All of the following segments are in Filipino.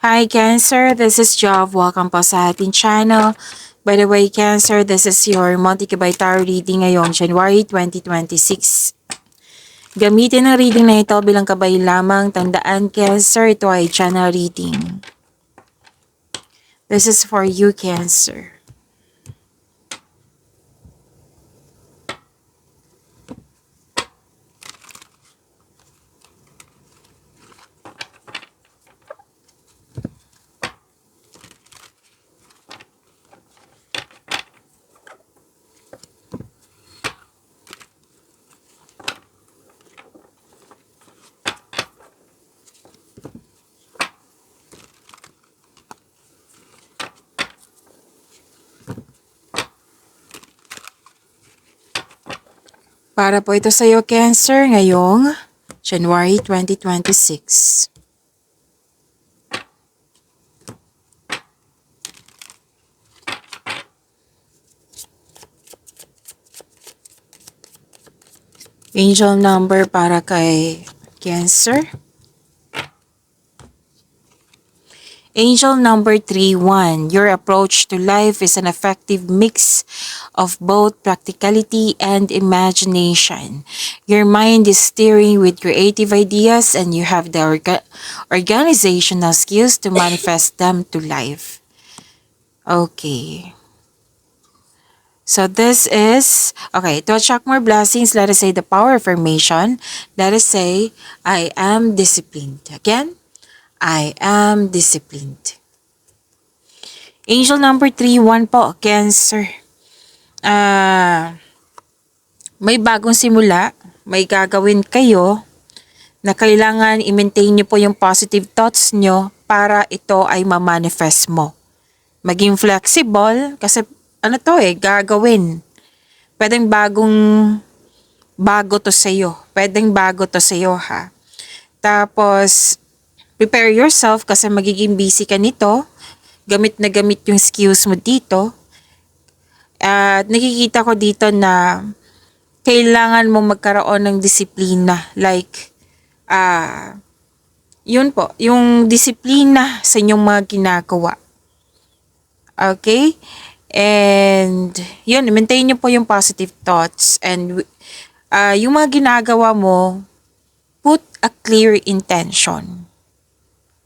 Hi Cancer, this is Jov. Welcome po sa ating channel. By the way, Cancer, this is your multi-gigabyte tarot reading ngayong January 2026. Gamitin ang reading na ito bilang kabay lamang. Tandaan, Cancer, ito ay channel reading. This is for you, Cancer. Para po ito sa iyo, Cancer, ngayong January 2026. Angel number para kay Cancer. Angel number 31. Your approach to life is an effective mix of both practicality and imagination. Your mind is steering with creative ideas and you have the organizational skills to manifest them to life. Okay. So this is, okay, to attract more blessings, let us say the power affirmation. Let us say, I am disciplined. Again, I am disciplined. Angel number 31 po, Cancer. May bagong simula, may gagawin kayo na kailangan i-maintain nyo po yung positive thoughts nyo para ito ay ma-manifest mo. Maging flexible kasi gagawin. Pwedeng bago to sa'yo. Pwedeng bago to sa'yo ha. Tapos, prepare yourself kasi magiging busy ka nito. Gamit na gamit yung skills mo dito. At nakikita ko dito na kailangan mo magkaroon ng disiplina. Like, yun po, yung disiplina sa inyong mga ginagawa. Okay? And, yun, maintain nyo po yung positive thoughts. And, yung mga ginagawa mo, put a clear intention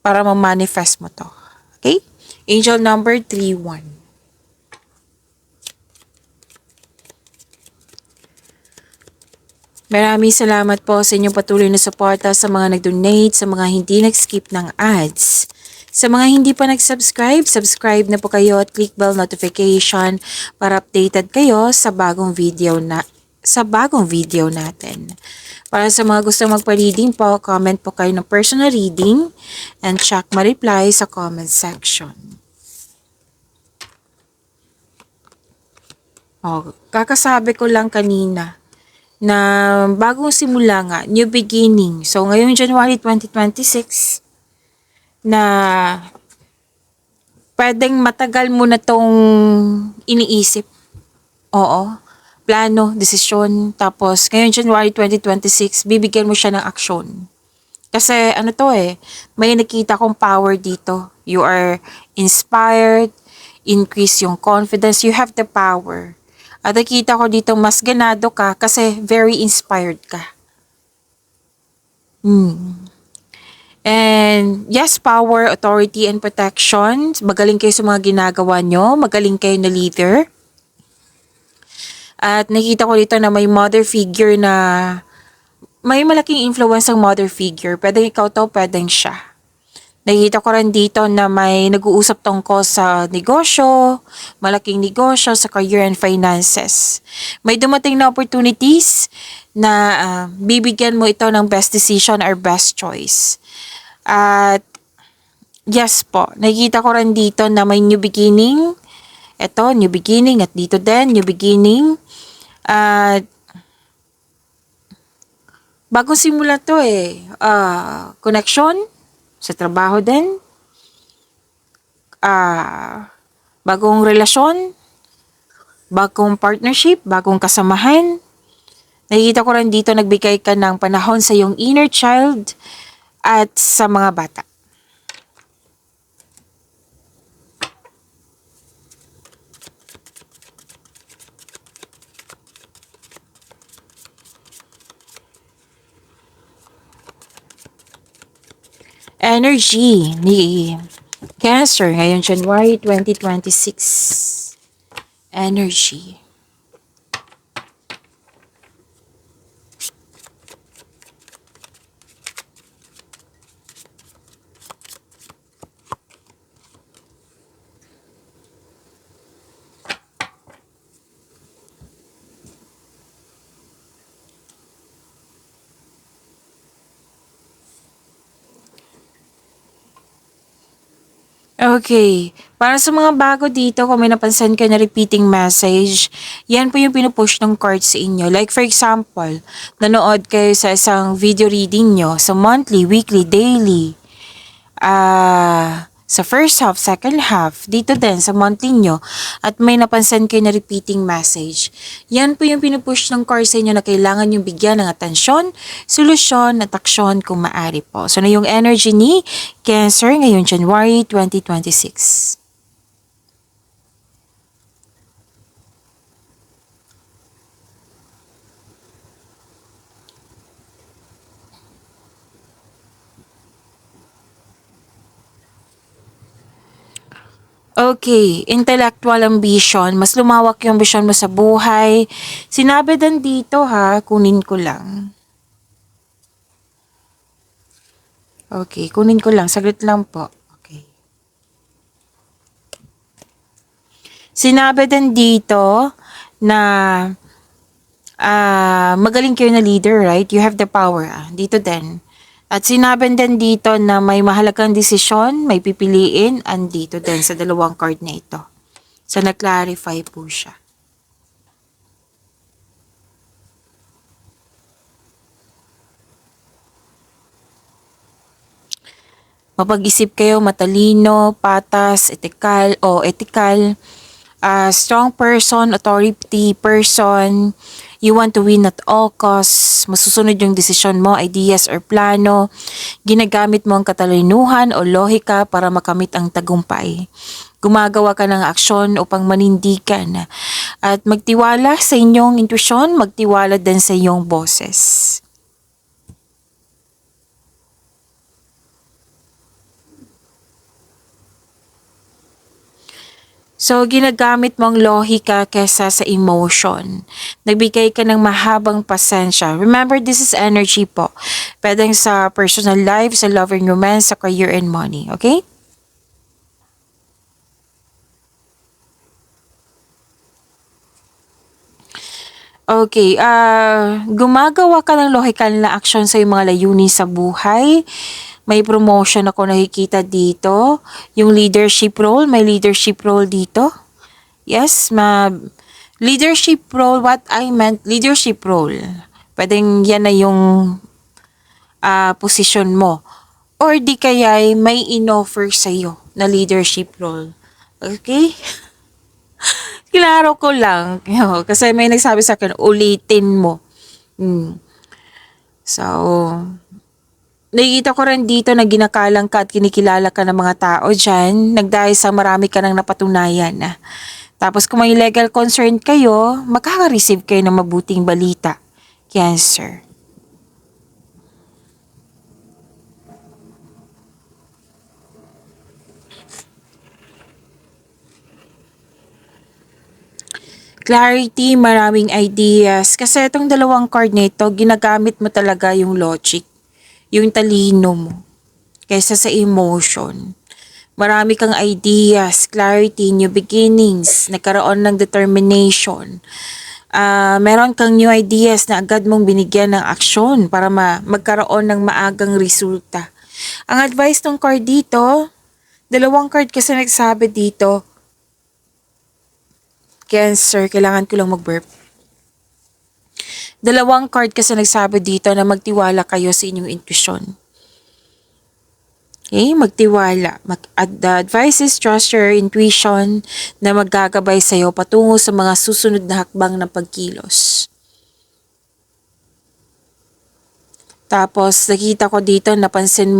para ma-manifest mo to. Okay? Angel number 31. Maraming salamat po sa inyong patuloy na suporta sa mga nag-donate, sa mga hindi nag-skip ng ads. Sa mga hindi pa nag-subscribe, subscribe na po kayo at click bell notification para updated kayo sa bagong video natin. Para sa mga gusto magpa-reading po, comment po kayo ng personal reading and check ma-reply sa comment section. Kakasabi ko lang kanina na bagong simula nga, new beginning. So, ngayong January 2026, na pwedeng matagal mo na tong iniisip. Oo. Plano, desisyon. Tapos, ngayong January 2026, bibigyan mo siya ng aksyon. Kasi, may nakita kong power dito. You are inspired, increase yung confidence, you have the power. At nakita ko dito, mas ganado ka kasi very inspired ka. And yes, power, authority, and protection. Magaling kayo sa mga ginagawa nyo. Magaling kayo na leader. At nakita ko dito na may mother figure na may malaking influence ang mother figure. Pwedeng ikaw to, pwedeng siya. Nakita ko rin dito na may nag-uusap tungkol sa negosyo, malaking negosyo, sa career and finances. May dumating na opportunities na bibigyan mo ito ng best decision or best choice. At yes po, nakikita ko rin dito na may new beginning. Ito, new beginning. At dito din, new beginning. At bagong simula to connection sa trabaho din. Bagong relasyon. Bagong partnership. Bagong kasamahan. Nakikita ko rin dito nagbigay ka ng panahon sa iyong inner child at sa mga bata. energy ni Cancer ngayon January 2026. Energy. Okay. Para sa mga bago dito, kung may napansin ka na repeating message, yan po yung pinupush ng card sa inyo. Like for example, nanood kayo sa isang video reading nyo sa monthly, weekly, daily. Sa first half, second half, dito din sa monthly nyo, at may napansin kayo na repeating message. Yan po yung pinupush ng card sa inyo na kailangan yung bigyan ng atensyon, solusyon at aksyon kung maaari po. So na yung energy ni Cancer ngayon January 2026. Okay, intellectual ambition. Mas lumawak yung vision mo sa buhay. Sinabi din dito ha, kunin ko lang. Okay, kunin ko lang. Saglit lang po. Okay. Sinabi din dito na magaling kayo na leader, right? You have the power. Dito din. At sinabi din dito na may mahalagang desisyon, may pipiliin, andito din sa dalawang card na ito. So, na-clarify po siya. Mapag-isip kayo, matalino, patas, ethical, strong person, authority person, you want to win at all costs, masusunod yung desisyon mo, ideas or plano, ginagamit mo ang katalinuhan o lohika para makamit ang tagumpay. Gumagawa ka ng aksyon upang manindigan at magtiwala sa inyong intuition, magtiwala din sa iyong boses. So, ginagamit mo ang lohika kesa sa emotion. Nagbigay ka ng mahabang pasensya. Remember, this is energy po. Pwedeng sa personal life, sa love and romance, sa career and money. Okay? Okay, gumagawa ka ng lohikal na aksyon sa iyong mga layunin sa buhay. May promotion ako nakikita dito. Yung leadership role, may leadership role dito. Yes, leadership role, what I meant, leadership role. Pwedeng yan na yung posisyon mo. Or di kaya may in-offer sa'yo na leadership role. Okay? Klaro ko lang. Kasi may nagsabi sa akin, ulitin mo. So, nakikita ko rin dito na ginakalang ka at kinikilala ka ng mga tao dyan. Nagdahil sa marami ka nang napatunayan. Tapos kung may legal concern kayo, makaka-receive kayo ng mabuting balita. Cancer. Clarity, maraming ideas. Kasi itong dalawang card na ito, ginagamit mo talaga yung logic, yung talino mo, kaysa sa emotion. Marami kang ideas, clarity, new beginnings, nagkaroon ng determination. Meron kang new ideas na agad mong binigyan ng aksyon para magkaroon ng maagang resulta. Ang advice ng card dito, dalawang card kasi nagsabi dito, Cancer, kailangan ko lang mag-burp. Dalawang card kasi nagsabi dito na magtiwala kayo sa inyong intuition. Okay, magtiwala. The advice is trust your intuition na maggagabay sa'yo patungo sa mga susunod na hakbang ng pagkilos. Tapos, nakita ko dito, napansin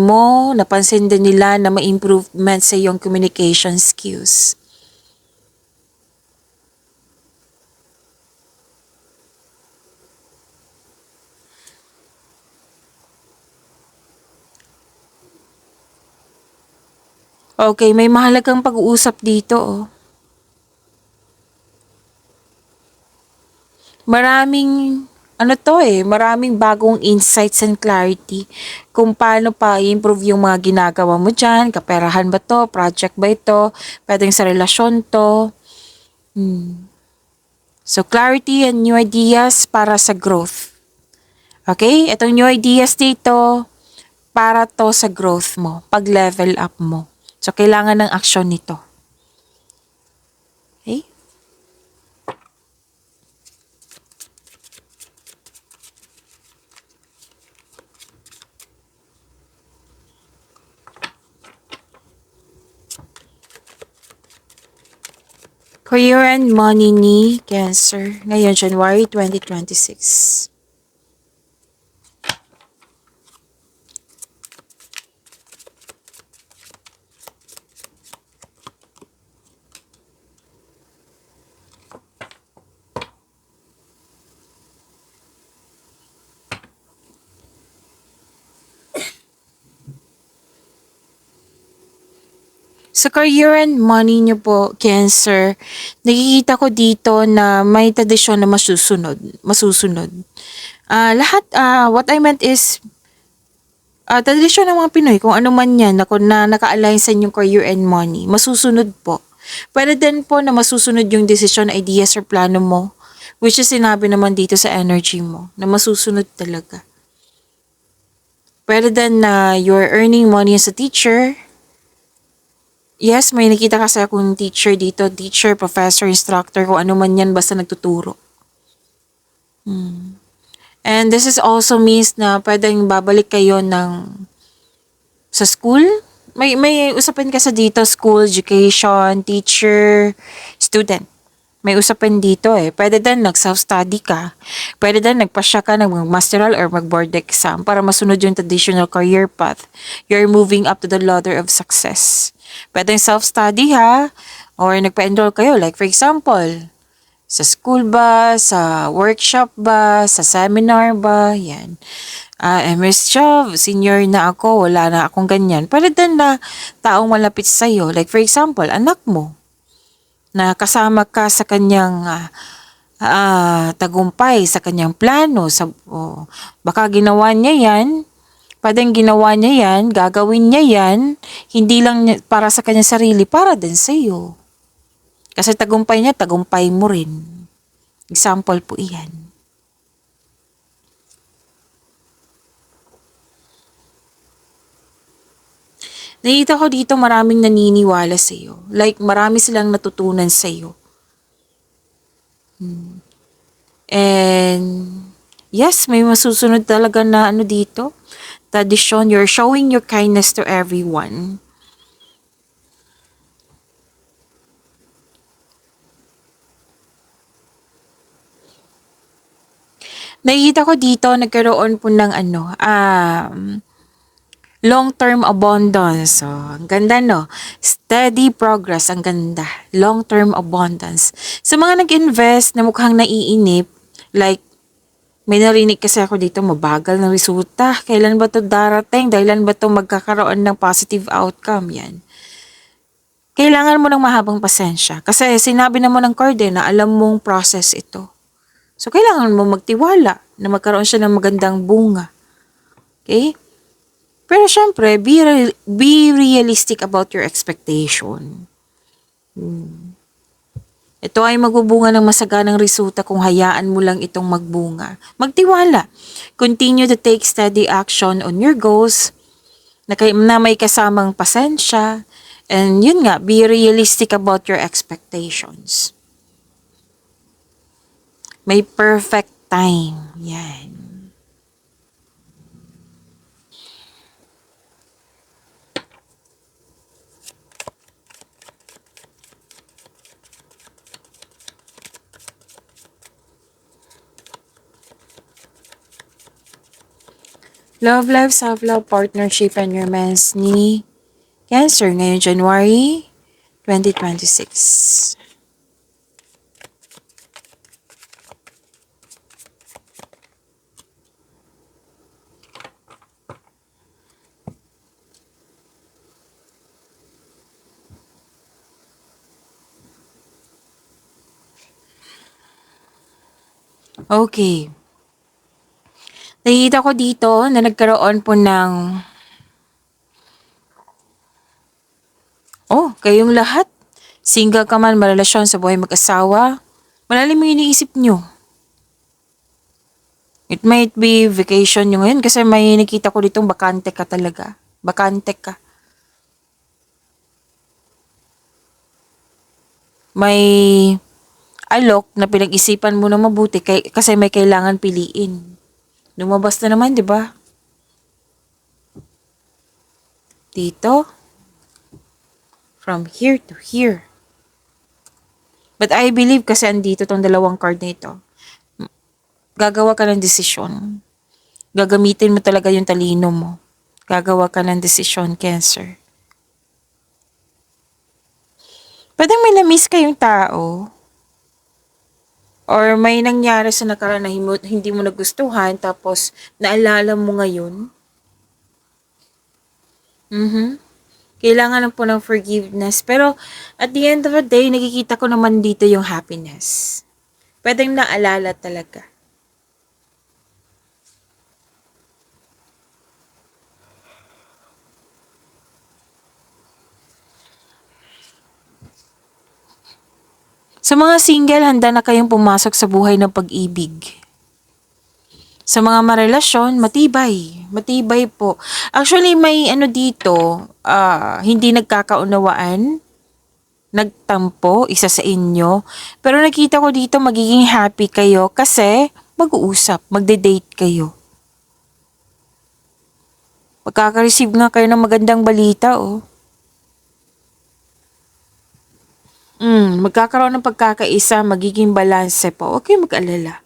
din nila na may improvement sa iyong communication skills. Okay, may mahalagang pag-uusap dito, oh. Maraming, maraming bagong insights and clarity kung paano pa i-improve yung mga ginagawa mo dyan. Kaperahan ba to? Project ba ito? Pwedeng sa relasyon to? So, clarity and new ideas para sa growth. Okay? Itong new ideas dito, para to sa growth mo, pag-level up mo. So, kailangan ng aksyon nito. Okay? Career and money ni Cancer. Ngayon, January 2026. Sa career and money niyo po, Cancer, nakikita ko dito na may tradisyon na masusunod. What I meant is, tradisyon ng mga Pinoy, kung ano man yan, na naka-align sa inyong career and money, masusunod po. Pwede din po na masusunod yung decision, ideas, or plano mo, which is sinabi naman dito sa energy mo, na masusunod talaga. Pwede din na you're earning money as a teacher. Yes, may nakita kasi akong teacher dito. Teacher, professor, instructor, kung ano man yan, basta nagtuturo. And this is also means na pwedeng babalik kayo sa school. May usapin kasi dito, school, education, teacher, student. May usapin dito eh. Pwede din nag-self-study ka. Pwede din nagpasya ka ng masteral or mag-board exam para masunod yung traditional career path. You're moving up to the ladder of success. Pwede self-study ha. Or nagpa-enroll kayo. Like for example, sa school ba, sa workshop ba, sa seminar ba, yan. MS Job, senior na ako, wala na akong ganyan. Pwede din na taong malapit sa'yo. Like for example, anak mo na kasama ka sa kanyang tagumpay, sa kanyang plano. Baka ginawa niya yan, pwedeng ginawa niya yan, gagawin niya yan, hindi lang para sa kanyang sarili, para din sa iyo. Kasi tagumpay niya, tagumpay mo rin. Example po iyan. Nakita ko dito maraming naniniwala sa iyo. Like marami silang natutunan sa iyo. And yes, may masusunod talaga na dito. Tradisyon, you're showing your kindness to everyone. Nakikita ko dito, nagkaroon po ng long-term abundance. So, ang ganda no? Steady progress, ang ganda. Long-term abundance. Sa mga nag-invest na mukhang naiinip, like, may narinig kasi ako dito, mabagal ng resulta. Kailan ba to darating? Dahilan ba to magkakaroon ng positive outcome? Yan. Kailangan mo ng mahabang pasensya. Kasi sinabi naman ng card na alam mong process ito. So, kailangan mo magtiwala na magkaroon siya ng magandang bunga. Okay? Pero syempre, be realistic about your expectation. Ito ay magbubunga ng masaganang resulta kung hayaan mo lang itong magbunga. Magtiwala. Continue to take steady action on your goals na may kasamang pasensya. And yun nga, be realistic about your expectations. May perfect time. Yan. Love life, self-love, partnership, and romance ni Cancer ngayong January 2026. Okay. Nakikita ko dito na nagkaroon po ng, kayong lahat. Single ka man, marelasyon sa buhay mag-asawa. Malalim yung iniisip nyo. It might be vacation nyo ngayon kasi may nakita ko ditong bakante ka talaga. Bakante ka. May alok na pinag-isipan mo na mabuti kasi may kailangan piliin. Lumabas na naman, di ba? Dito. From here to here. But I believe kasi andito tong dalawang card na ito. Gagawa ka ng desisyon. Gagamitin mo talaga yung talino mo. Gagawa ka ng desisyon, Cancer. Pwedeng may na-miss kayong tao. Or may nangyari sa nakaraan na hindi mo nagustuhan tapos naalala mo ngayon. Kailangan lang po ng forgiveness. Pero at the end of the day, nakikita ko naman dito yung happiness. Pwedeng naalala talaga. Sa mga single, handa na kayong pumasok sa buhay ng pag-ibig. Sa mga marelasyon, matibay. Matibay po. Actually, may dito, hindi nagkakaunawaan, nagtampo, isa sa inyo. Pero nakita ko dito, magiging happy kayo kasi mag-uusap, magde-date kayo. Magkaka-receive nga kayo ng magandang balita, oh. Magkakaroon ng pagkakaisa, magiging balanse po. Huwag kayong mag-alala.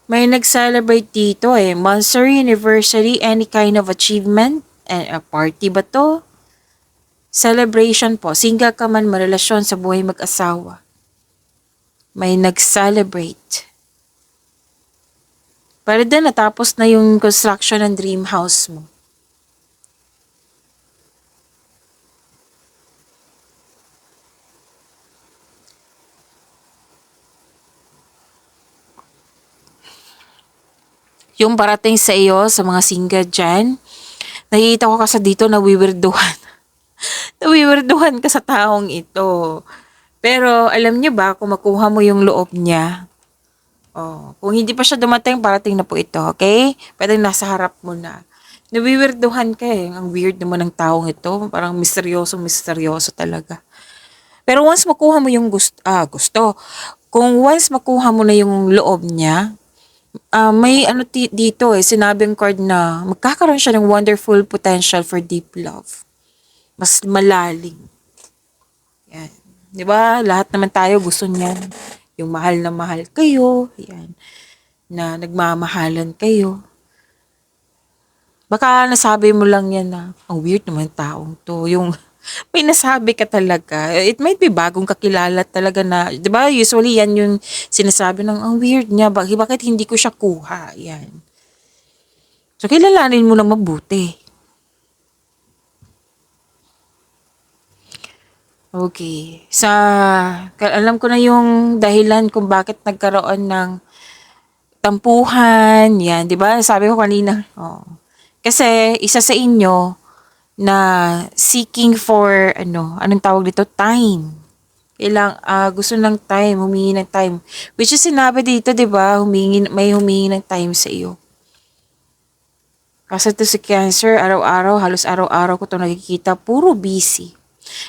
May nag-celebrate dito monthsary, anniversary, any kind of achievement, and a party ba to? Celebration po. Single ka man, marelasyon sa buhay mag-asawa. May nag-celebrate. Para din natapos na yung construction ng dream house mo. Yung parating sa iyo, sa mga single dyan, nakikita ko kasi dito na wiwirduhan. Nawiwirduhan ka sa taong ito. Pero alam niyo ba kung makuha mo yung loob niya? Kung hindi pa siya dumating, parating na po ito, okay? Pwede nasa harap mo na. Nawiwirduhan ka Ang weird naman ng taong ito. Parang misteryoso talaga. Pero once makuha mo yung gusto. Kung once makuha mo na yung loob niya, may dito sinabing card na magkakaroon siya ng wonderful potential for deep love. Mas malalim. Yan. 'Di ba? Lahat naman tayo gusto niyan. Yung mahal na mahal kayo, yan. Na nagmamahalan kayo. Baka nasabi mo lang yan na, ang weird naman taong to. Yung may nasabi ka talaga. It might be bagong kakilala talaga na, 'di ba? Usually yan yung sinasabi ng ang weird niya, bakit hindi ko siya kuha? Yan. So kilalanin mo lang mabuti. Okay. Alam ko na yung dahilan kung bakit nagkaroon ng tampuhan, yan, 'di ba? Sabi ko kanina. Kasi isa sa inyo na seeking for anong tawag dito? Time. Gusto ng time, humingi ng time. Which is sinabi dito, 'di ba? May humingi ng time sa iyo. Kasi to si Cancer, araw-araw, halos araw-araw ko 'to nakikita, puro busy.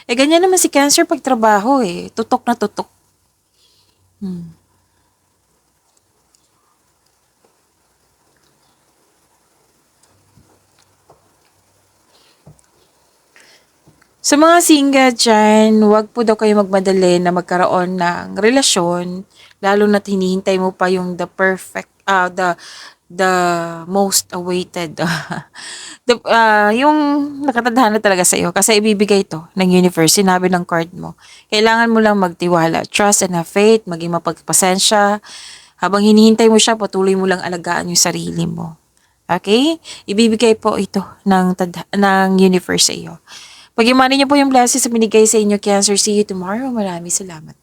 Ganyan naman si Cancer pag trabaho tutok na tutok. Sa mga single dyan, huwag po daw kayo magmadali na magkaroon ng relasyon, lalo na't hinihintay mo pa yung the perfect, the most awaited, yung nakatadhana talaga sa iyo kasi ibibigay ito ng universe, sinabi ng card mo. Kailangan mo lang magtiwala, trust and have faith, maging mapagpasensya. Habang hinihintay mo siya, patuloy mo lang alagaan yung sarili mo. Okay? Ibibigay po ito ng universe sa iyo. Pag-imani niyo po yung blessings na binigay sa inyo, Cancer. See you tomorrow. Maraming salamat.